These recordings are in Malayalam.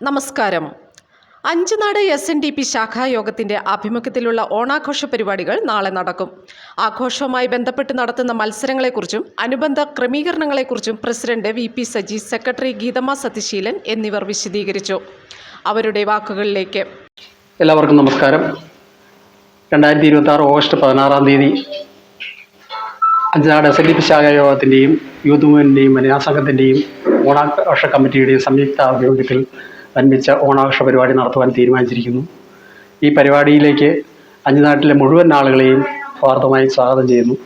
നമസ്കാരം. അഞ്ചുനാട് SNDP ശാഖായോഗത്തിന്റെ ആഭിമുഖ്യത്തിലുള്ള ഓണാഘോഷ പരിപാടികൾ നാളെ നടക്കും. ആഘോഷവുമായി ബന്ധപ്പെട്ട് നടത്തുന്ന മത്സരങ്ങളെക്കുറിച്ചും അനുബന്ധ ക്രമീകരണങ്ങളെക്കുറിച്ചും president VP Saji, secretary Geethamma Sathyaseelan എന്നിവർ വിശദീകരിച്ചു. അവരുടെ വാക്കുകളിലേക്ക്. എല്ലാവർക്കും നമസ്കാരം. 2026 ഓഗസ്റ്റ് 16 അഞ്ചുനാട് SNDP ശാഖായോഗത്തിൻ്റെയും യൂത്ത് മൂവ്മെൻറ്റിൻ്റെയും വനിതാ സംഘത്തിൻ്റെയും ഓണാഘോഷ കമ്മിറ്റിയുടെയും സംയുക്ത ആഭിമുഖ്യത്തിൽ വൻപിച്ച ഓണാഘോഷ പരിപാടി നടത്തുവാൻ തീരുമാനിച്ചിരിക്കുന്നു. ഈ പരിപാടിയിലേക്ക് അഞ്ചുനാട്ടിലെ മുഴുവൻ ആളുകളെയും സ്വാഗതമായി സ്വാഗതം ചെയ്യുന്നു.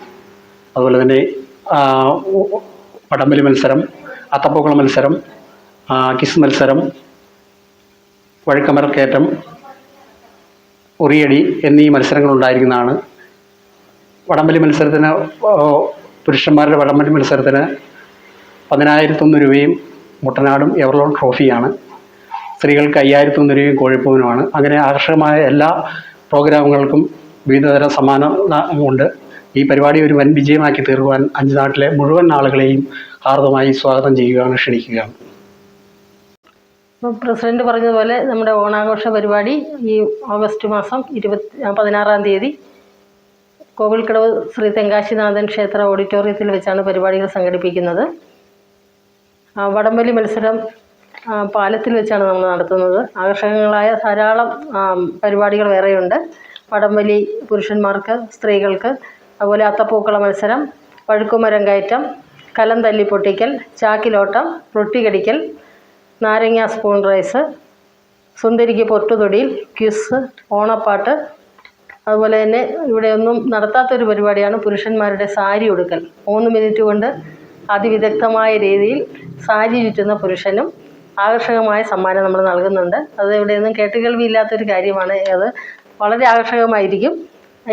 അതുപോലെ തന്നെ വടംവലി മത്സരം, അത്തപ്പൂക്കള മത്സരം, കിസ് മത്സരം, വഴുക്കമരക്കയറ്റം, ഉറിയടി എന്നീ മത്സരങ്ങളുണ്ടായിരിക്കുന്നതാണ്. വടംവലി മത്സരത്തിന് പുരുഷന്മാരുടെ വടംവലി മത്സരത്തിന് 10,001 രൂപയും മുട്ടനാടും എവർലോൺ ട്രോഫിയാണ്. സ്ത്രീകൾക്ക് 5,001 രൂപയും കോഴിപ്പൂവിനുമാണ്. അങ്ങനെ ആകർഷകമായ എല്ലാ പ്രോഗ്രാമുകൾക്കും വിവിധതരം സമ്മാനം ഉണ്ട്. ഈ പരിപാടി ഒരു വൻ വിജയമാക്കി തീർക്കുവാൻ അഞ്ചുനാട്ടിലെ മുഴുവൻ ആളുകളെയും ഹാർദമായി സ്വാഗതം ചെയ്യുകയാണ്, ക്ഷണിക്കുകയാണ്. പ്രസിഡന്റ് പറഞ്ഞതുപോലെ നമ്മുടെ ഓണാഘോഷ പരിപാടി ഈ ഓഗസ്റ്റ് മാസം 16 കോവിൽക്കടവ് ശ്രീ തെങ്കാശിനാഥൻ ക്ഷേത്ര ഓഡിറ്റോറിയത്തിൽ വെച്ചാണ് പരിപാടികൾ സംഘടിപ്പിക്കുന്നത്. വടംവലി മത്സരം പാലത്തിൽ വെച്ചാണ് നമ്മൾ നടത്തുന്നത്. ആകർഷകങ്ങളായ ധാരാളം പരിപാടികൾ വേറെയുണ്ട്. വടംവലി പുരുഷന്മാർക്ക്, സ്ത്രീകൾക്ക്, അതുപോലെ അത്തപ്പൂക്കള മത്സരം, വഴുക്കുമരം കയറ്റം, കലം തല്ലിപ്പൊട്ടിക്കൽ, ചാക്കിലോട്ടം, റൊട്ടികടിക്കൽ, നാരങ്ങ സ്പൂൺ റേസ്, സുന്ദരിക്ക് പൊട്ടുതൊടിയിൽ, ക്വിസ്, ഓണപ്പാട്ട്. അതുപോലെ തന്നെ ഇവിടെ ഒന്നും നടത്താത്തൊരു പരിപാടിയാണ് പുരുഷന്മാരുടെ സാരി ഉടുക്കൽ. 3 മിനിറ്റ് കൊണ്ട് അതിവിദഗ്ധമായ രീതിയിൽ സാരി ചുറ്റുന്ന പുരുഷനും ആകർഷകമായ സമ്മാനം നമ്മൾ നൽകുന്നുണ്ട്. അത് ഇവിടെയൊന്നും കേട്ടുകേൾവിയില്ലാത്തൊരു കാര്യമാണ്. അത് വളരെ ആകർഷകമായിരിക്കും.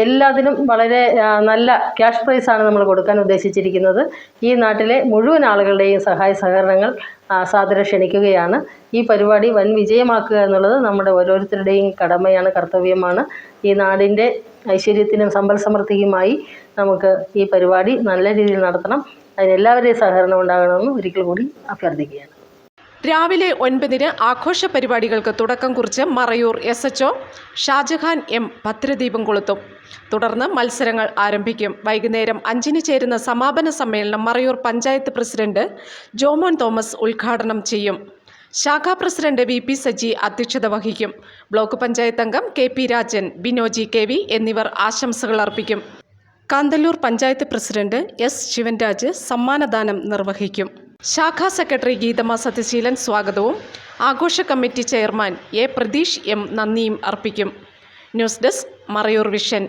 എല്ലാത്തിനും വളരെ നല്ല ക്യാഷ് പ്രൈസാണ് നമ്മൾ കൊടുക്കാൻ ഉദ്ദേശിച്ചിരിക്കുന്നത്. ഈ നാട്ടിലെ മുഴുവൻ ആളുകളുടെയും സഹായ സഹകരണങ്ങൾ സാദരം ക്ഷണിക്കുകയാണ്. ഈ പരിപാടി വൻ വിജയമാക്കുക എന്നുള്ളത് നമ്മുടെ ഓരോരുത്തരുടെയും കടമയാണ്, കർത്തവ്യമാണ്. ഈ നാടിൻ്റെ ഐശ്വര്യത്തിനും സമ്പൽ സമൃദ്ധിക്കുമായി നമുക്ക് ഈ പരിപാടി നല്ല രീതിയിൽ നടത്തണം. അതിനെല്ലാവരുടെയും സഹകരണം ഉണ്ടാകണമെന്ന് ഒരിക്കൽ കൂടി അഭ്യർത്ഥിക്കുകയാണ്. രാവിലെ 9 ആഘോഷ പരിപാടികൾക്ക് തുടക്കം കുറിച്ച് മറയൂർ SHO ഷാജഹാൻ M ഭദ്രദീപം കൊളുത്തും. തുടർന്ന് മത്സരങ്ങൾ ആരംഭിക്കും. വൈകുന്നേരം 5 ചേരുന്ന സമാപന സമ്മേളനം മറയൂർ പഞ്ചായത്ത് പ്രസിഡന്റ് ജോമോൻ തോമസ് ഉദ്ഘാടനം ചെയ്യും. ശാഖാ പ്രസിഡന്റ് VP സജി അധ്യക്ഷത വഹിക്കും. ബ്ലോക്ക് പഞ്ചായത്ത് അംഗം KP രാജൻ, ബിനോജി KV എന്നിവർ ആശംസകൾ അർപ്പിക്കും. കാന്തല്ലൂർ പഞ്ചായത്ത് പ്രസിഡന്റ് S ശിവൻരാജ് സമ്മാനദാനം നിർവഹിക്കും. ശാഖാ സെക്രട്ടറി ഗീതമ്മ സത്യശീലൻ സ്വാഗതവും ആഘോഷ committee chairman A Pratheesh M നന്ദിയും അർപ്പിക്കും. News desk, Marayoor vision.